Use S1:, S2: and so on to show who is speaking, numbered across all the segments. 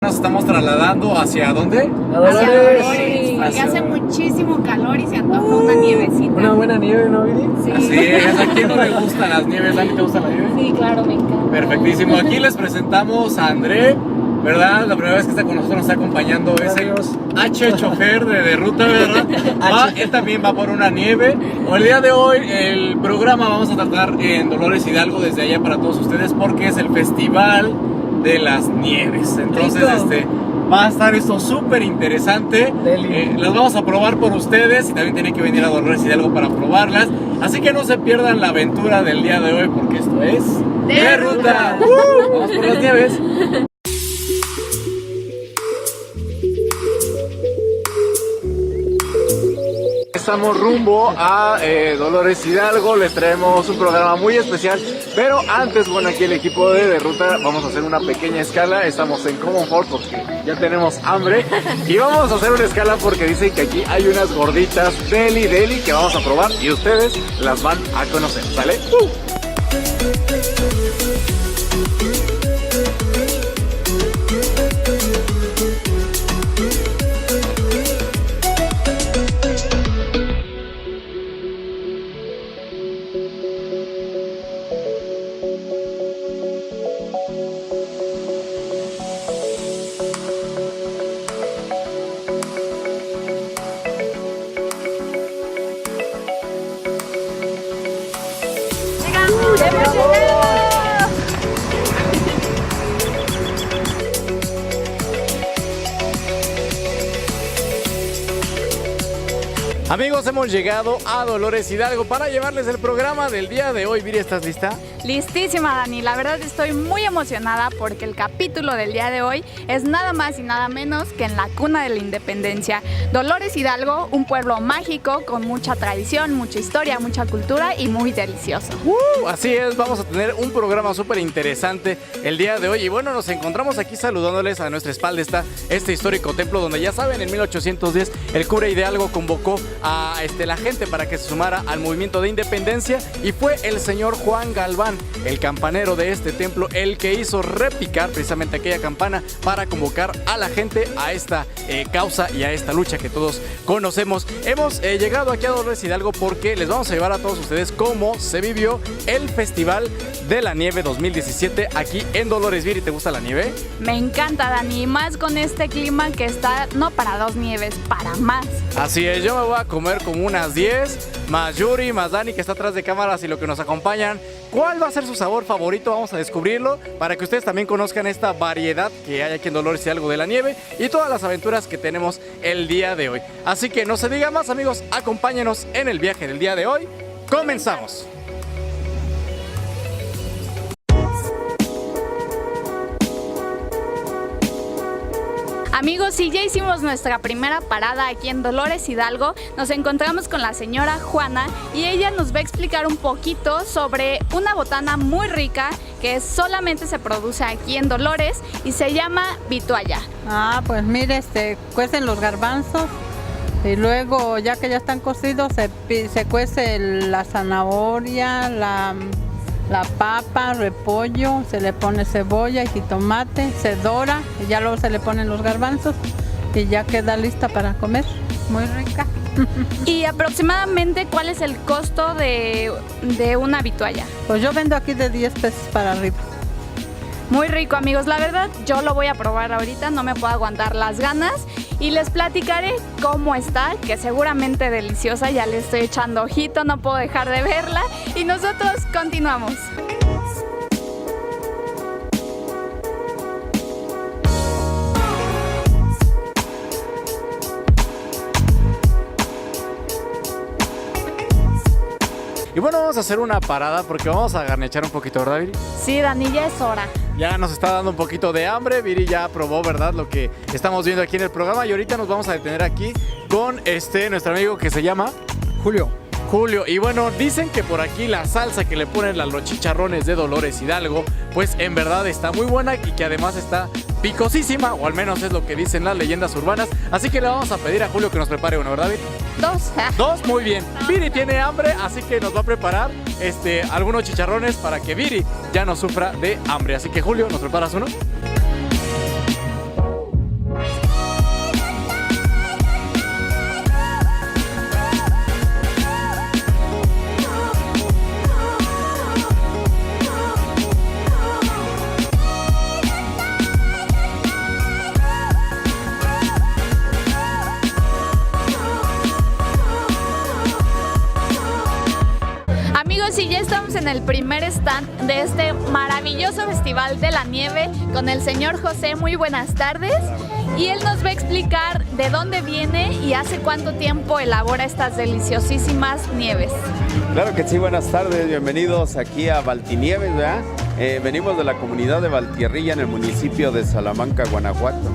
S1: Nos estamos trasladando ¿hacia dónde?
S2: Hacia Dolores, porque
S1: Hacia-
S2: hace muchísimo calor y se antoja una nievecita.
S3: Una buena nieve, ¿no, Viri?
S2: Sí.
S1: Así es, ¿a quién no le gustan las nieves? ¿A ti te gusta la nieve?
S2: Sí, claro, me encanta.
S1: Perfectísimo, aquí les presentamos a André, ¿verdad? La primera vez que está con nosotros, nos está acompañando es el
S3: Adiós.
S1: H chofer de ruta, ¿verdad? Él también va por una nieve. El día de hoy el programa vamos a tratar en Dolores Hidalgo desde allá para todos ustedes porque es el Festival de las Nieves. Entonces,
S3: Rico.
S1: va a estar esto súper interesante.
S3: Deli.
S1: Las vamos a probar por ustedes y también tienen que venir a Dolores Hidalgo para probarlas. Así que no se pierdan la aventura del día de hoy porque esto es
S2: De Ruta.
S1: Vamos por las nieves. Estamos rumbo a Dolores Hidalgo, les traemos un programa muy especial, pero antes, bueno, aquí el equipo de Ruta vamos a hacer una pequeña escala, estamos en Common Fort porque ya tenemos hambre y vamos a hacer una escala porque dicen que aquí hay unas gorditas deli que vamos a probar y ustedes las van a conocer, ¿sale?
S2: ¡Hemos llegado!
S1: Amigos, hemos llegado a Dolores Hidalgo para llevarles el programa del día de hoy. Viri, ¿estás lista?
S4: Listísima, Dani. La verdad estoy muy emocionada porque el capítulo del día de hoy es nada más y nada menos que en la cuna de la independencia. Dolores Hidalgo, un pueblo mágico con mucha tradición, mucha historia, mucha cultura y muy delicioso.
S1: Así es, vamos a tener un programa súper interesante el día de hoy. Y bueno, nos encontramos aquí saludándoles. A nuestra espalda está este histórico templo donde, ya saben, en 1810 el cura Hidalgo convocó a la gente para que se sumara al movimiento de independencia y fue el señor Juan Galván, el campanero de este templo, el que hizo repicar precisamente aquella campana para convocar a la gente a esta causa y a esta lucha que todos conocemos. Hemos llegado aquí a Dolores Hidalgo porque les vamos a llevar a todos ustedes cómo se vivió el Festival de la Nieve 2017 aquí en Dolores. Viri, ¿te gusta la nieve?
S4: Me encanta, Dani, y más con este clima que está no para dos nieves, para más.
S1: Así es, yo me voy a comer como unas 10, más Yuri, más Dani que está atrás de cámaras y lo que nos acompañan. ¿Cuál va a ser su sabor favorito? Vamos a descubrirlo para que ustedes también conozcan esta variedad que hay aquí en Dolores Hidalgo de la nieve y todas las aventuras que tenemos el día de hoy. Así que no se diga más, amigos, acompáñenos en el viaje del día de hoy. ¡Comenzamos!
S4: Amigos, si ya hicimos nuestra primera parada aquí en Dolores Hidalgo, nos encontramos con la señora Juana y ella nos va a explicar un poquito sobre una botana muy rica que solamente se produce aquí en Dolores y se llama vitualla.
S5: Pues mire, cuecen los garbanzos y luego ya que ya están cocidos se cuece la zanahoria, la papa, repollo, se le pone cebolla y jitomate, se dora y ya luego se le ponen los garbanzos y ya queda lista para comer, muy rica.
S4: Y aproximadamente, ¿cuál es el costo de una vitualla?
S5: Pues yo vendo aquí de 10 pesos para arriba.
S4: Muy rico, amigos, la verdad yo lo voy a probar ahorita, no me puedo aguantar las ganas y les platicaré cómo está, que seguramente deliciosa, ya le estoy echando ojito, no puedo dejar de verla y nosotros continuamos.
S1: Y bueno, vamos a hacer una parada porque vamos a garnechar un poquito, ¿verdad, Viri?
S4: Sí, Dani, ya es hora.
S1: Ya nos está dando un poquito de hambre. Viri ya probó, ¿verdad?, lo que estamos viendo aquí en el programa. Y ahorita nos vamos a detener aquí con nuestro amigo que se llama
S3: Julio.
S1: Julio. Y bueno, dicen que por aquí la salsa que le ponen a los chicharrones de Dolores Hidalgo, pues en verdad está muy buena y que además está picosísima, o al menos es lo que dicen las leyendas urbanas. Así que le vamos a pedir a Julio que nos prepare una, ¿verdad, Viri? Dos, muy bien. Viri tiene hambre, así que nos va a preparar algunos chicharrones para que Viri ya no sufra de hambre. Así que, Julio, ¿nos preparas uno?
S4: amigos, y ya estamos en el primer stand de este maravilloso Festival de la Nieve con el señor José. Muy buenas tardes. Y él nos va a explicar de dónde viene y hace cuánto tiempo elabora estas deliciosísimas nieves.
S3: Claro que sí, buenas tardes, bienvenidos aquí a Valtinieves, ¿verdad? Venimos de la comunidad de Valtierrilla en el municipio de Salamanca, Guanajuato,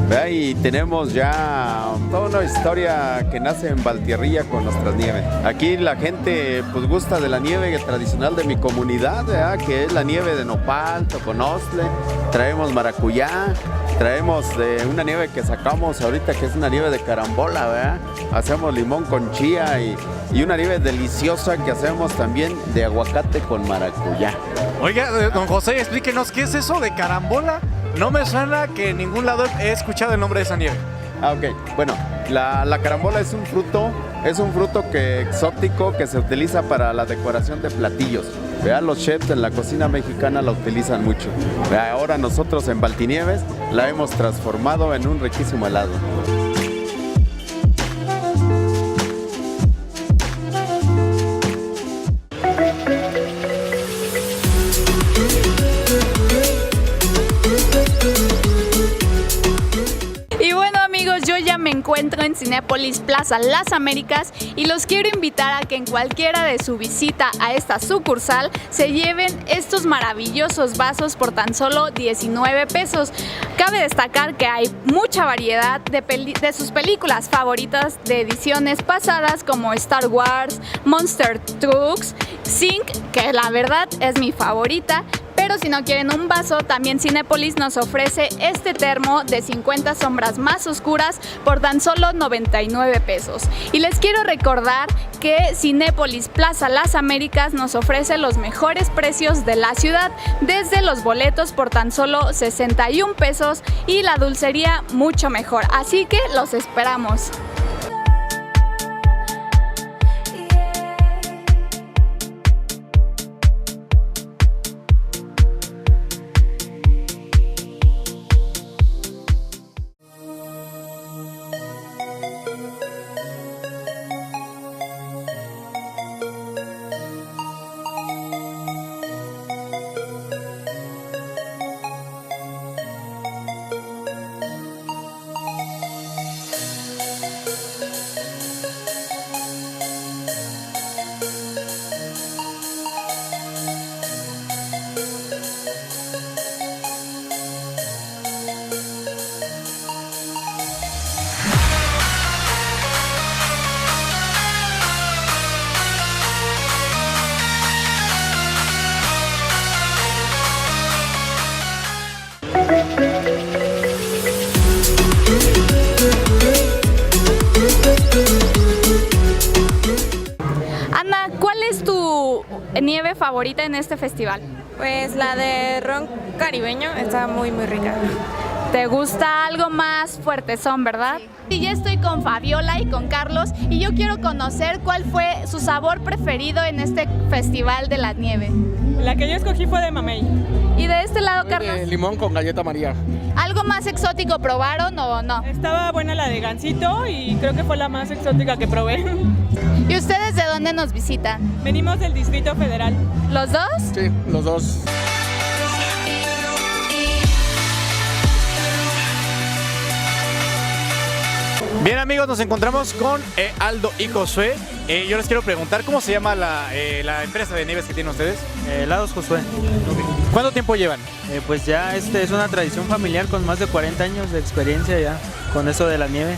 S3: ¿verdad? Y tenemos ya toda una historia que nace en Valtierrilla con nuestras nieves. Aquí la gente pues gusta de la nieve tradicional de mi comunidad, ¿verdad? Que es la nieve de nopal, toconostle, traemos maracuyá, traemos una nieve que sacamos ahorita que es una nieve de carambola, ¿verdad? Hacemos limón con chía y una nieve deliciosa que hacemos también de aguacate con maracuyá.
S1: Oiga, don José, explíquenos, ¿qué es eso de carambola? No me suena que en ningún lado he escuchado el nombre de esa nieve.
S3: Ok, bueno, la carambola es un fruto exótico que se utiliza para la decoración de platillos. Vean, los chefs en la cocina mexicana la utilizan mucho. Ahora nosotros en Valtinieves la hemos transformado en un riquísimo helado.
S4: Me encuentro en Cinépolis Plaza Las Américas y los quiero invitar a que en cualquiera de su visita a esta sucursal se lleven estos maravillosos vasos por tan solo 19 pesos. Cabe destacar que hay mucha variedad de sus películas favoritas de ediciones pasadas como Star Wars, Monster Trucks, Zinc, que la verdad es mi favorita. Pero si no quieren un vaso, también Cinépolis nos ofrece este termo de 50 sombras más oscuras por tan solo 99 pesos. Y les quiero recordar que Cinépolis Plaza Las Américas nos ofrece los mejores precios de la ciudad, desde los boletos por tan solo 61 pesos y la dulcería mucho mejor. Así que los esperamos. Ana, ¿cuál es tu nieve favorita en este festival?
S6: Pues la de ron caribeño está muy rica.
S4: ¿Te gusta algo más fuertezón, verdad? Sí. Y ya estoy con Fabiola y con Carlos y yo quiero conocer cuál fue su sabor preferido en este Festival de la Nieve.
S7: La que yo escogí fue de mamey.
S4: ¿Y de este lado, Carlos?
S8: Limón con galleta María.
S4: ¿Algo más exótico probaron o no?
S7: Estaba buena la de gansito y creo que fue la más exótica que probé.
S4: ¿Y ustedes de dónde nos visitan?
S7: Venimos del Distrito Federal.
S4: ¿Los dos?
S8: Sí, los dos.
S1: Bien, amigos, nos encontramos con Aldo y Josué. Yo les quiero preguntar, ¿cómo se llama la empresa de nieves que tienen ustedes?
S9: Helados Josué.
S1: ¿Cuánto tiempo llevan?
S9: Pues ya es una tradición familiar con más de 40 años de experiencia ya con eso de la nieve.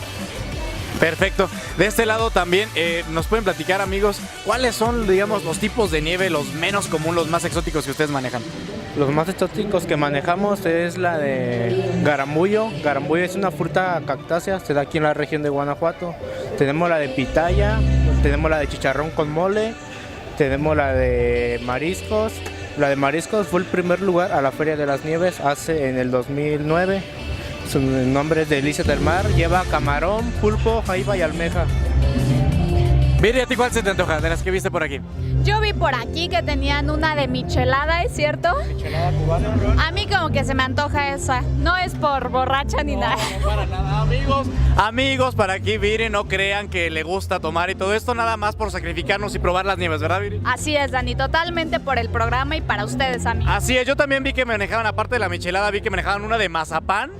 S1: Perfecto. De este lado también nos pueden platicar, amigos, ¿cuáles son, digamos, los tipos de nieve, los menos comunes, los más exóticos que ustedes manejan?
S9: Los más exóticos que manejamos es la de garambullo. Garambullo es una fruta cactácea, se da aquí en la región de Guanajuato. Tenemos la de pitaya, tenemos la de chicharrón con mole, tenemos la de mariscos. La de mariscos fue el primer lugar a la Feria de las Nieves en el 2009. Su nombre es Delicias del Mar, lleva camarón, pulpo, jaiba y almeja.
S1: Viri, ¿a ti cuál se te antoja de las que viste por aquí?
S4: Yo vi por aquí que tenían una de michelada, ¿es cierto?
S9: Michelada cubana.
S4: A mí como que se me antoja esa. No es por borracha ni nada.
S1: No, para nada, amigos, para aquí Viri, no crean que le gusta tomar y todo esto nada más por sacrificarnos y probar las nieves, ¿verdad, Viri?
S4: Así es, Dani, totalmente por el programa y para ustedes, amigos.
S1: Así es, yo también vi que manejaban, aparte de la michelada, vi que manejaban una de mazapán,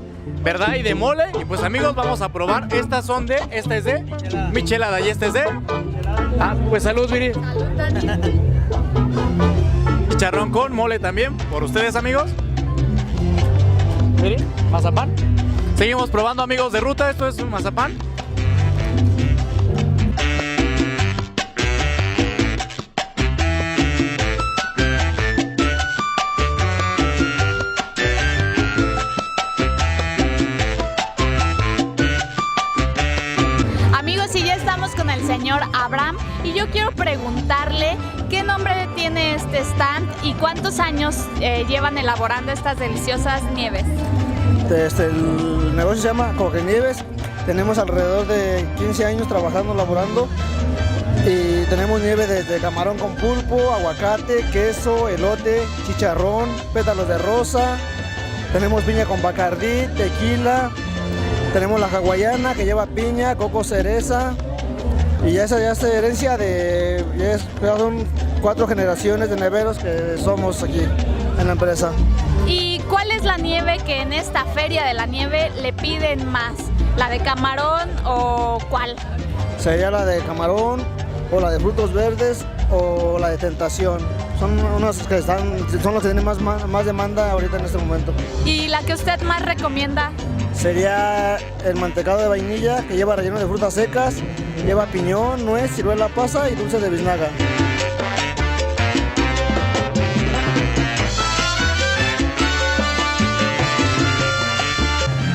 S1: ¿verdad? Y de mole. Y pues amigos, vamos a probar. Esta es de michelada y esta es de... Ah, pues salud, Viri.
S4: Salud, Dani.
S1: Chicharrón con mole también, por ustedes, amigos. Viri, mazapán. Seguimos probando, amigos de ruta. Esto es un mazapán.
S4: Amigos, y ya estamos con el señor Abraham y yo quiero preguntarle qué nombre tiene este stand y cuántos años llevan elaborando estas deliciosas nieves.
S10: El negocio se llama Cogenieves, tenemos alrededor de 15 años trabajando, laborando y tenemos nieve desde camarón con pulpo, aguacate, queso, elote, chicharrón, pétalos de rosa, tenemos piña con bacardí, tequila, tenemos la hawaiana que lleva piña, coco, cereza y esa ya es herencia de, ya son 4 generaciones de neveros que somos aquí en la empresa.
S4: ¿Y cuál es la nieve que en esta feria de la nieve le piden más? ¿La de camarón o cuál?
S10: Sería la de camarón o la de frutos verdes o la de tentación. Son unas que son las que tienen más demanda ahorita en este momento.
S4: ¿Y la que usted más recomienda?
S10: Sería el mantecado de vainilla que lleva relleno de frutas secas, lleva piñón, nuez, ciruela pasa y dulce de biznaga.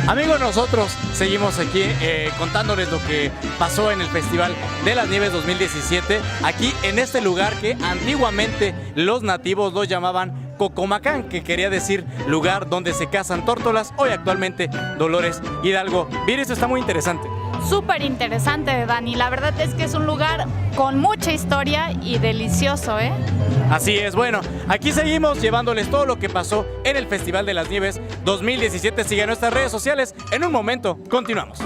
S1: Amigos, nosotros seguimos aquí contándoles lo que pasó en el Festival de las Nieves 2017, aquí en este lugar que antiguamente los nativos lo llamaban Cocomacán, que quería decir lugar donde se cazan tórtolas, hoy actualmente Dolores Hidalgo. Viri, esto está muy interesante.
S4: Súper interesante, Dani. La verdad es que es un lugar con mucha historia y delicioso, ¿eh?
S1: Así es, bueno, aquí seguimos llevándoles todo lo que pasó en el Festival de las Nieves 2017. Sigan nuestras redes sociales. En un momento, continuamos.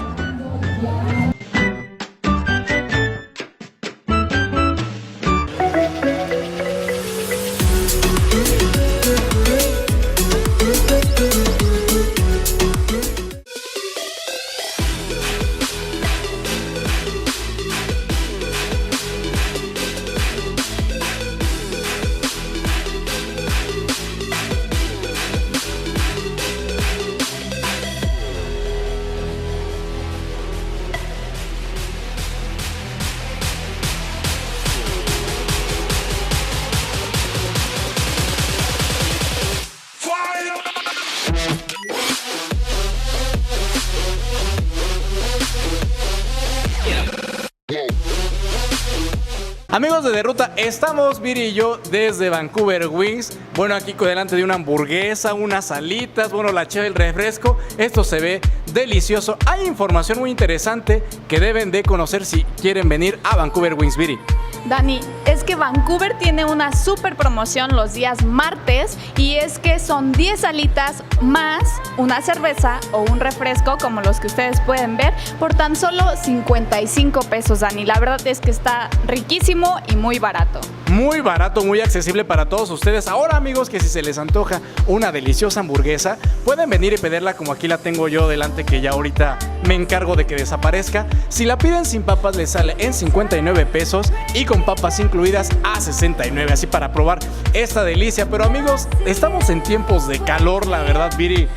S1: Amigos de Ruta, estamos Viri y yo desde Vancouver Wings. Bueno, aquí delante de una hamburguesa, unas alitas, bueno, la cheve, el refresco. Esto se ve delicioso. Hay información muy interesante que deben de conocer si quieren venir a Vancouver Wings, Viri.
S4: Dani, es que Vancouver tiene una super promoción los días martes y es que son 10 alitas más una cerveza o un refresco como los que ustedes pueden ver por tan solo 55 pesos, Dani. La verdad es que está riquísimo y muy barato.
S1: Muy barato, muy accesible para todos ustedes. Ahora, amigos, que si se les antoja una deliciosa hamburguesa, pueden venir y pedirla como aquí la tengo yo delante, que ya ahorita me encargo de que desaparezca. Si la piden sin papas, les sale en 59 pesos y con papas incluidas a 69, así para probar esta delicia. Pero amigos, estamos en tiempos de calor, la verdad, Viri,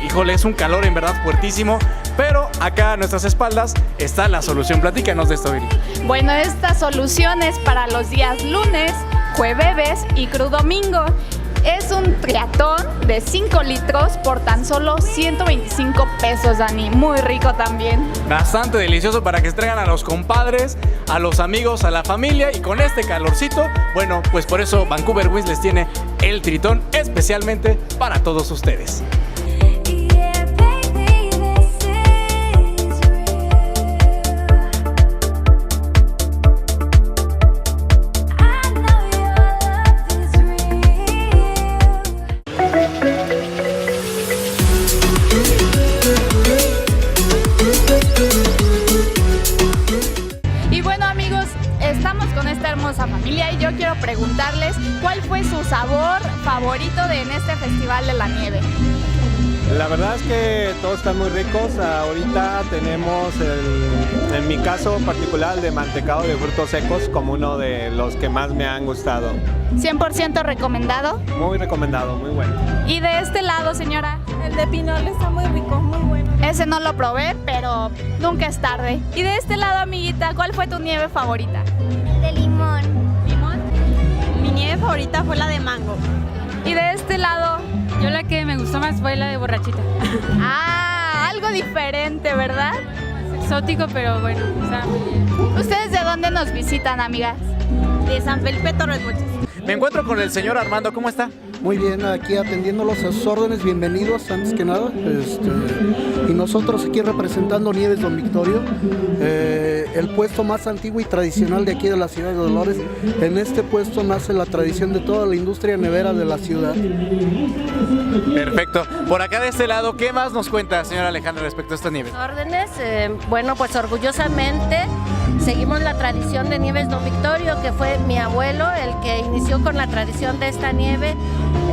S1: híjole, es un calor en verdad fuertísimo, pero acá a nuestras espaldas está la solución. Platícanos de esto, Viri.
S4: Bueno, esta solución es para los días lunes, jueves y crudomingo. Es un triatón de 5 litros por tan solo 125 pesos, Dani. Muy rico también.
S1: Bastante delicioso para que se traigan a los compadres, a los amigos, a la familia. Y con este calorcito, bueno, pues por eso Vancouver Wings les tiene el tritón especialmente para todos ustedes.
S4: hermosa familia y yo quiero preguntarles cuál fue su sabor favorito en este Festival de la Nieve.
S11: La verdad es que todos están muy ricos. Ahorita tenemos, en mi caso particular, el de mantecado de frutos secos como uno de los que más me han gustado.
S4: 100% recomendado.
S11: Muy recomendado, muy bueno.
S4: Y de este lado, señora.
S6: El de pinole está muy rico, muy bueno.
S4: Ese no lo probé, pero nunca es tarde. Y de este lado, amiguita, ¿cuál fue tu nieve favorita?
S12: De limón.
S4: ¿Limón?
S6: Mi nieve favorita fue la de mango.
S4: Y de este lado,
S2: Yo la que me gustó más fue la de borrachita.
S4: algo diferente, ¿verdad?
S2: Exótico, pero bueno, está muy bien.
S4: ¿Ustedes de dónde nos visitan, amigas?
S6: De San Felipe Torres Mochis.
S1: Me encuentro con el señor Armando, ¿cómo está?
S10: Muy bien, aquí atendiéndolos a sus órdenes, bienvenidos antes que nada. Y nosotros aquí representando Nieves Don Victorio, el puesto más antiguo y tradicional de aquí de la ciudad de Dolores. En este puesto nace la tradición de toda la industria nevera de la ciudad.
S1: Perfecto. Por acá de este lado, ¿qué más nos cuenta, señora Alejandra, respecto a estas nieves?
S12: Órdenes, bueno, pues orgullosamente seguimos la tradición de Nieves Don Victorio, que fue mi abuelo el que inició con la tradición de esta nieve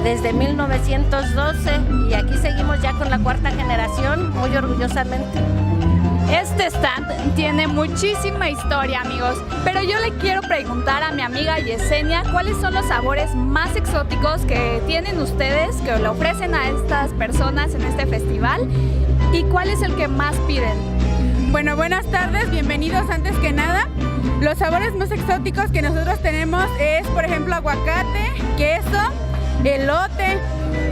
S12: desde 1912 y aquí seguimos ya con la cuarta generación, muy orgullosamente.
S4: Este stand tiene muchísima historia, amigos, pero yo le quiero preguntar a mi amiga Yesenia cuáles son los sabores más exóticos que tienen ustedes, que le ofrecen a estas personas en este festival y cuál es el que más piden.
S7: Bueno, buenas tardes, bienvenidos antes que nada. Los sabores más exóticos que nosotros tenemos es, por ejemplo, aguacate, queso, elote,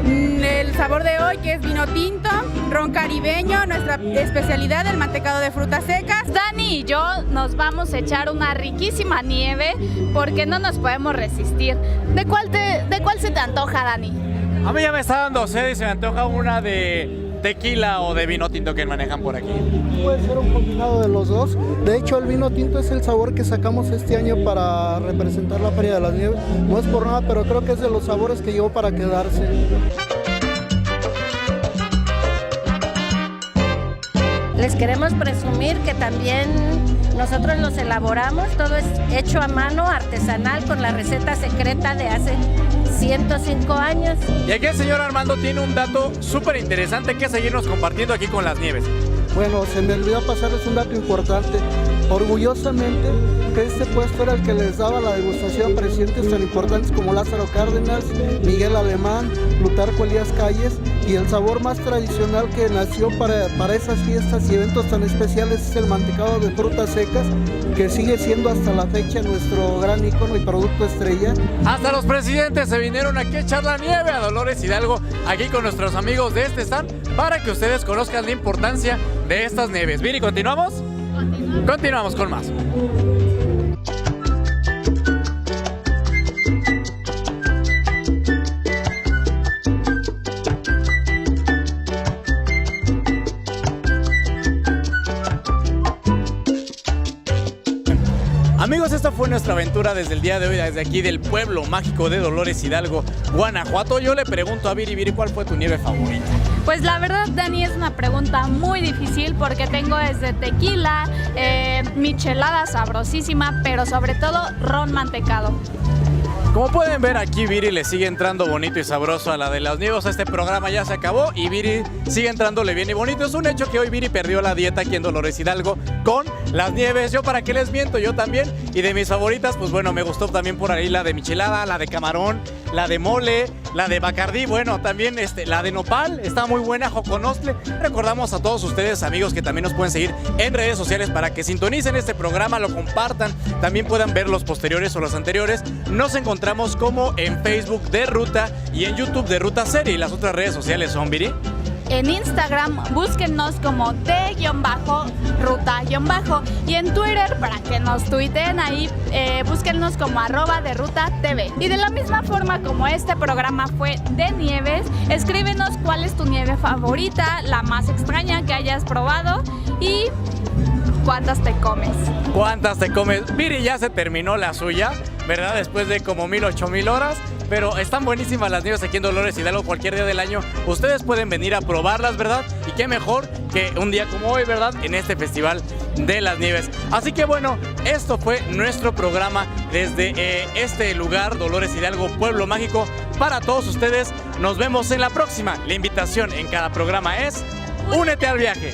S7: el sabor de hoy que es vino tinto, ron caribeño, nuestra especialidad, el mantecado de frutas secas.
S4: Dani y yo nos vamos a echar una riquísima nieve porque no nos podemos resistir. ¿De cuál se te antoja, Dani?
S1: A mí ya me está dando sed y se me antoja una de tequila o de vino tinto que manejan por aquí.
S10: Puede ser un combinado de los dos. De hecho, el vino tinto es el sabor que sacamos este año para representar la Feria de las Nieves. No es por nada, pero creo que es de los sabores que llegó para quedarse.
S12: Les queremos presumir que también nosotros los elaboramos, todo es hecho a mano, artesanal, con la receta secreta de hace 105 años.
S1: Y aquí el señor Armando tiene un dato súper interesante que seguirnos compartiendo aquí con las nieves.
S10: Bueno, se me olvidó pasarles un dato importante. Orgullosamente, que este puesto era el que les daba la degustación a presidentes tan importantes como Lázaro Cárdenas, Miguel Alemán, Plutarco Elías Calles, y el sabor más tradicional que nació para esas fiestas y eventos tan especiales es el mantecado de frutas secas, que sigue siendo hasta la fecha nuestro gran ícono y producto estrella.
S1: Hasta los presidentes se vinieron aquí a echar la nieve a Dolores Hidalgo, aquí con nuestros amigos de este stand, para que ustedes conozcan la importancia de estas nieves. Viri, ¿continuamos? Continuamos con más. Amigos, esta fue nuestra aventura desde el día de hoy, desde aquí del pueblo mágico de Dolores Hidalgo, Guanajuato. Yo le pregunto a Viri, ¿cuál fue tu nieve favorita?
S4: Pues la verdad, Dani, es una pregunta muy difícil porque tengo desde tequila, michelada sabrosísima, pero sobre todo ron mantecado.
S1: Como pueden ver, aquí Viri le sigue entrando bonito y sabroso a la de las nieves. Este programa ya se acabó y Viri sigue entrándole bien y bonito. Es un hecho que hoy Viri perdió la dieta aquí en Dolores Hidalgo con las nieves. Yo, ¿para qué les miento? Yo también. Y de mis favoritas, pues bueno, me gustó también por ahí la de michelada, la de camarón, la de mole, la de bacardí. Bueno, también la de nopal está muy buena, joconostle. Recordamos a todos ustedes, amigos, que también nos pueden seguir en redes sociales para que sintonicen este programa, lo compartan, también puedan ver los posteriores o los anteriores. Nos encontramos como en Facebook de Ruta y en YouTube de Ruta Serie. Y las otras redes sociales son, Viri.
S4: En Instagram, búsquennos como de-ruta- y en Twitter, para que nos tuiteen ahí, búsquennos como @derrutatv. Y de la misma forma como este programa fue de nieves, escríbenos cuál es tu nieve favorita, la más extraña que hayas probado y cuántas te comes.
S1: ¿Cuántas te comes? Viri ya se terminó la suya, ¿verdad? Después de como 1000-8000 horas. Pero están buenísimas las nieves aquí en Dolores Hidalgo cualquier día del año. Ustedes pueden venir a probarlas, ¿verdad? Y qué mejor que un día como hoy, ¿verdad? En este Festival de las Nieves. Así que bueno, esto fue nuestro programa desde este lugar, Dolores Hidalgo, Pueblo Mágico. Para todos ustedes, nos vemos en la próxima. La invitación en cada programa es: únete al viaje.